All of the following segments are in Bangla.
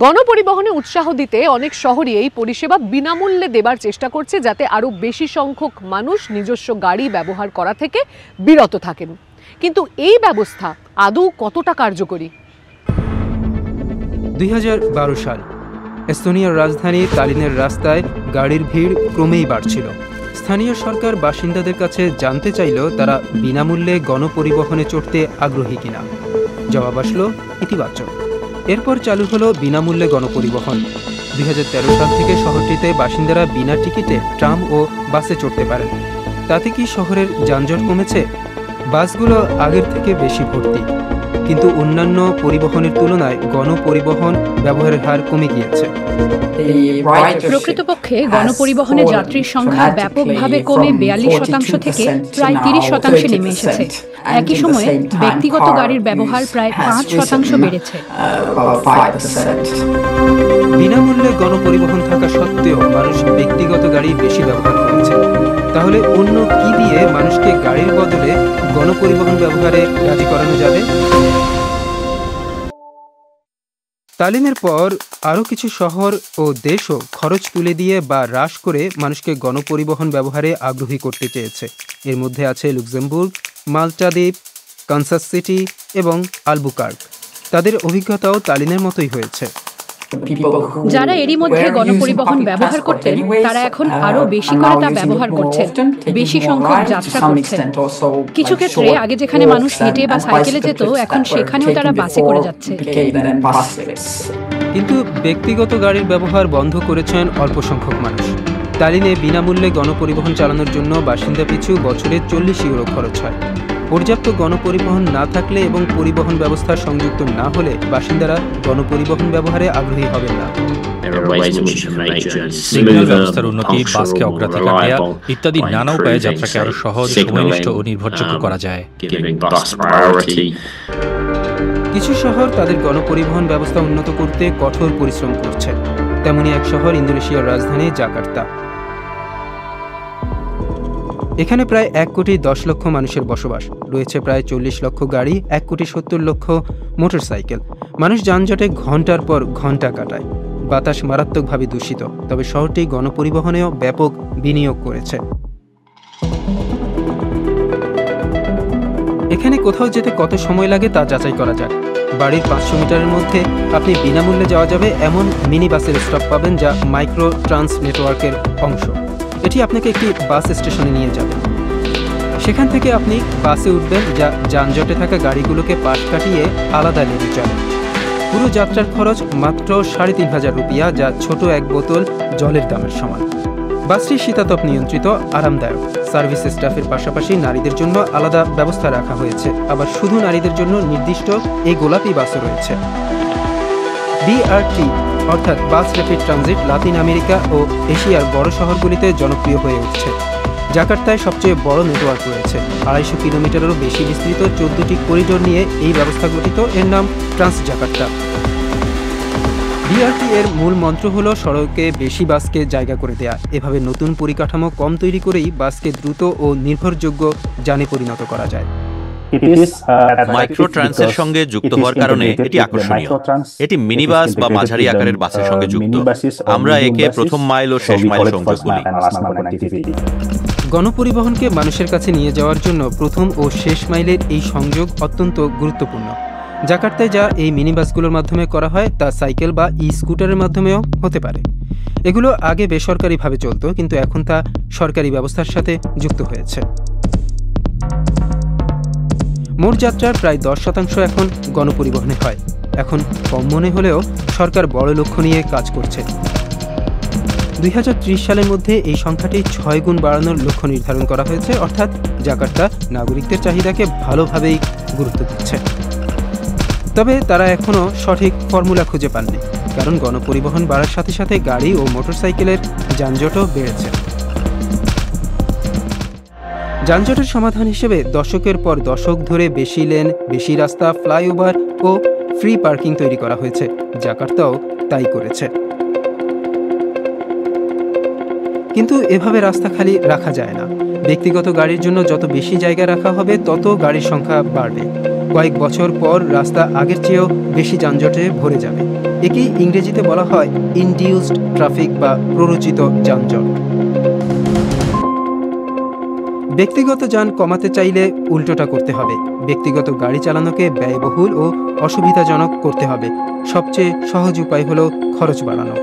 গণপরিবহনে উৎসাহ দিতে অনেক শহরই এই পরিষেবা বিনামূল্যে দেবার চেষ্টা করছে, যাতে আরও বেশি সংখ্যক মানুষ নিজস্ব গাড়ি ব্যবহার করা থেকে বিরত থাকেন। কিন্তু এই ব্যবস্থা আদৌ কতটা কার্যকরী? 2012 সাল এস্তোনিয়ার রাজধানী তালিনের রাস্তায় গাড়ির ভিড় ক্রমেই বাড়ছিল। স্থানীয় সরকার বাসিন্দাদের কাছে জানতে চাইল তারা বিনামূল্যে গণপরিবহনে চড়তে আগ্রহী কিনা। জবাব আসলো ইতিবাচক। এরপর চালু হলো বিনামূল্যে গণপরিবহন। 2013 সাল থেকে শহরটিতে বাসিন্দারা বিনা টিকিটে ট্রাম ও বাসে চড়তে পারেন। তাতে কি শহরের যানজট কমেছে? বাসগুলো আগের থেকে বেশি ভর্তি, কিন্তু অন্যান্য পরিবহনের তুলনায় গণপরিবহন ব্যবহারের হার কমে গিয়েছে। প্রকৃতপক্ষে গণপরিবহনে যাত্রীর সংখ্যা ব্যাপকভাবে কমে 42% থেকে প্রায় 30% নেমে এসেছে। একই সময়ে ব্যক্তিগত গাড়ির ব্যবহার প্রায় 5% বেড়েছে। বিনামূল্যে গণপরিবহন থাকা সত্ত্বেও মানুষ ব্যক্তিগত গাড়ি বেশি ব্যবহার করেছে। তাহলে অন্য কি দিয়ে মানুষকে গাড়ির বদলে গণপরিবহন ব্যবহারে রাজি করানো যাবে? তালিনের পর আরও কিছু শহর ও দেশও খরচ তুলে দিয়ে বা হ্রাস করে মানুষকে গণপরিবহন ব্যবহারে আগ্রহী করতে চেয়েছে। এর মধ্যে আছে লুক্সেমবুর্গ, মাল্টা দ্বীপ, কানসাস সিটি এবং আলবুকার্ক। তাদের অভিজ্ঞতাও তালিনের মতোই হয়েছে। যারা এরই মধ্যে গণপরিবহন ব্যবহার করতেন, তারা এখন আরও বেশি করে তা ব্যবহার করছেন, বেশি সংখ্যক যাত্রা করছেন। কিছু ক্ষেত্রে আগে যেখানে মানুষ হেঁটে বা সাইকেলে যেত, এখন সেখানেও তারা বাসে করে যাচ্ছে। কিন্তু ব্যক্তিগত গাড়ির ব্যবহার বন্ধ করেছেন অল্প সংখ্যক মানুষ। তালিনে বিনামূল্যে গণপরিবহন চালানোর জন্য বাসিন্দা পিছু বছরে 40 ইউরো খরচ হয়। পর্যাপ্ত গণপরিবহন না থাকলে এবং পরিবহন ব্যবস্থা সংযুক্ত না হলে বাসিন্দারা গণপরিবহন ব্যবহারে আগ্রহী হবেন না। সিগন্যাল ব্যবস্থার উন্নতি, বাসকে অগ্রাধিকার দেয়া ইত্যাদি নানা উপায়ে যাত্রাকে আরো সহজ, সময়নিষ্ঠ ও নির্ভরযোগ্য করা যায়। কিছু শহর তাদের গণপরিবহন ব্যবস্থা উন্নত করতে কঠোর পরিশ্রম করছে। তেমনি এক শহর ইন্দোনেশিয়ার রাজধানী জাকার্তা। এখানে প্রায় 1,10,00,000 মানুষের বসবাস। রয়েছে প্রায় 40 লক্ষ গাড়ি, 1,70,00,000 মোটরসাইকেল। মানুষ যানজটে ঘন্টার পর ঘন্টা কাটায়। বাতাস মারাত্মকভাবে দূষিত। তবে শহরটি গণপরিবহনেও ব্যাপক বিনিয়োগ করেছে। এখানে কোথাও যেতে কত সময় লাগে তা যাচাই করা যাক। বাড়ির 500 মিটারের মধ্যে আপনি বিনামূল্যে যাওয়া যাবে এমন মিনি বাসের স্টপ পাবেন, যা মাইক্রো ট্রান্স নেটওয়ার্কের অংশ। এটি আপনাকে একটি বাস স্টেশনে নিয়ে যাবে। সেখান থেকে আপনি বাসে উঠবেন, যা যানজটে থাকা গাড়িগুলোকে পাশ কাটিয়ে আলাদা লেনে চলে। পুরো যাত্রার খরচ মাত্র 3,500 রুপিয়া, যা ছোট এক বোতল জলের দামের সমান। বাসটি শীতাতপ নিয়ন্ত্রিত, আরামদায়ক। সার্ভিস স্টাফের পাশাপাশি নারীদের জন্য আলাদা ব্যবস্থা রাখা হয়েছে। আবার শুধু নারীদের জন্য নির্দিষ্ট এই গোলাপি বাসও রয়েছে। BRT অর্থাৎ bus rapid transit Latin America ও এশিয়ার বড় শহরগুলিতে জনপ্রিয় হয়ে উঠছে। জাকার্তায় সবচেয়ে বড় নেটওয়ার্ক রয়েছে। 250 কিলোমিটারেরও বেশি বিস্তৃত 14টি করিডোর নিয়ে এই ব্যবস্থা গঠিত। এর নাম ট্রান্স জাকার্তা। BRT এর মূল মন্ত্র হলো সড়কে বেশি বাসকে জায়গা করে দেয়া। এভাবে নতুন পরিকাঠামো কম তৈরি করেই বাসকে দ্রুত ও নির্ভরযোগ্য যানে পরিণত করা যায়। মাইক্রো ট্রান্সের সঙ্গে যুক্ত হওয়ার কারণে এটি আকর্ষণীয়। এটি মিনি বাস বা মাঝারি আকারের বাসের সঙ্গে যুক্ত। আমরা একে প্রথম মাইল ও শেষ মাইল সংযোগ বলি। গণপরিবহনকে মানুষের কাছে নিয়ে যাওয়ার জন্য প্রথম ও শেষ মাইলের এই সংযোগ অত্যন্ত গুরুত্বপূর্ণ। জাকার্তায় যা এই মিনি বাসগুলোর মাধ্যমে করা হয়, তা সাইকেল বা স্কুটারের মাধ্যমেও হতে পারে। এগুলো আগে বেসরকারিভাবে চলত, কিন্তু এখন তা সরকারি ব্যবস্থার সাথে যুক্ত হয়েছে। মোট যাত্রার প্রায় 10% এখন গণপরিবহনে হয়। এখন কম মনে হলেও সরকার বড় লক্ষ্য নিয়ে কাজ করছে। 2030 সালের মধ্যে এই সংখ্যাটি 6 গুণ বাড়ানোর লক্ষ্য নির্ধারণ করা হয়েছে। অর্থাৎ জাকার্তা নাগরিকদের চাহিদাকে ভালোভাবেই গুরুত্ব দিচ্ছে। তবে তারা এখনও সঠিক ফর্মুলা খুঁজে পাননি, কারণ গণপরিবহন বাড়ার সাথে সাথে গাড়ি ও মোটরসাইকেলের যানজটও বেড়েছে। যানজটের সমাধান হিসেবে দশকের পর দশক ধরে বেশি লেন, বেশি রাস্তা, ফ্লাইওভার ও ফ্রি পার্কিং তৈরি করা হয়েছে। জাকার্তাও তাই করেছে। কিন্তু এভাবে রাস্তা খালি রাখা যায় না। ব্যক্তিগত গাড়ির জন্য যত বেশি জায়গা রাখা হবে, তত গাড়ির সংখ্যা বাড়বে। কয়েক বছর পর রাস্তা আগের চেয়েও বেশি যানজটে ভরে যাবে। একেই ইংরেজিতে বলা হয় ইনডিউসড ট্রাফিক বা প্ররোচিত যানজট। ব্যক্তিগত যান কমাতে চাইলে উল্টোটা করতে হবে। ব্যক্তিগত গাড়ি চালানোকে ব্যয়বহুল ও অসুবিধাজনক করতে হবে। সবচেয়ে সহজ উপায় হলো খরচ বাড়ানো।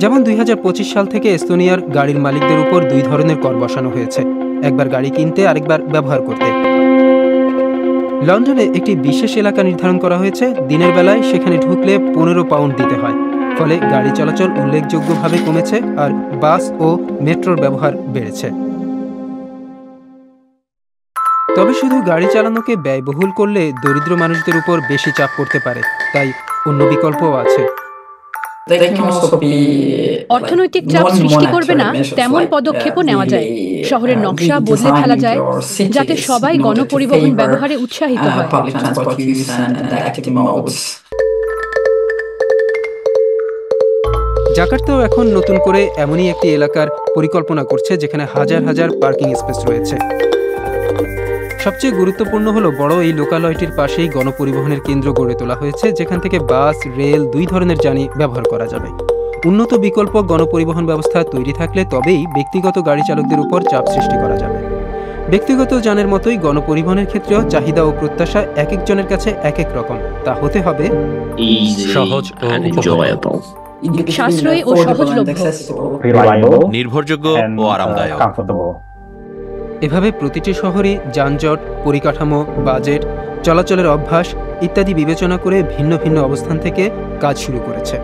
যেমন 2025 সাল থেকে এস্তোনিয়ার গাড়ির মালিকদের উপর 2 ধরনের কর বসানো হয়েছে, একবার গাড়ি কিনতে আরেকবার ব্যবহার করতে। লন্ডনে একটি বিশেষ এলাকা নির্ধারণ করা হয়েছে, দিনের বেলায় সেখানে ঢুকলে 15 পাউন্ড দিতে হয়। ফলে গাড়ি চলাচল উল্লেখযোগ্যভাবে কমেছে আর বাস ও মেট্রোর ব্যবহার বেড়েছে। তবে শুধু গাড়ি চালানোকে ব্যয়বহুল করলে দরিদ্র মানুষদের উপর বেশি চাপ পড়তে পারে, তাই অন্য বিকল্পও আছে। অর্থনৈতিক চাপ সৃষ্টি করবে না তেমন পদক্ষেপও নেওয়া যায়। শহরের নকশা বদলে ফেলা যায় যাতে সবাই গণপরিবহন ব্যবহারে উৎসাহিত হয়। জাকার্তাও এখন নতুন করে এমনই একটি এলাকার পরিকল্পনা করছে যেখানে হাজার হাজার পার্কিং স্পেস রয়েছে। সবচেয়ে গুরুত্বপূর্ণ হলো বড় এই লোকালয়টির পাশেই গণপরিবহনের কেন্দ্র গড়ে তোলা হয়েছে, যেখান থেকে বাস, রেল 2 ধরনের যানই ব্যবহার করা যাবে। উন্নত বিকল্প গণপরিবহন ব্যবস্থা তৈরি থাকলে তবেই ব্যক্তিগত গাড়ি চালকদের উপর চাপ সৃষ্টি করা যাবে। ব্যক্তিগত যানের মতোই গণপরিবহনের ক্ষেত্রেও চাহিদা ও প্রত্যাশা এক একজনের কাছে এক এক রকম। তা হতে হবে সহজ ও উপভোগ্য, সাশ্রয়ী ও সহজলভ্য, নির্ভরযোগ্য ও আরামদায়ক। এভাবে প্রতিটি শহরই যানজট, পরিকাঠামো, বাজেট, চলাচলের অভ্যাস ইত্যাদি বিবেচনা করে ভিন্ন ভিন্ন অবস্থান থেকে কাজ শুরু করেছে।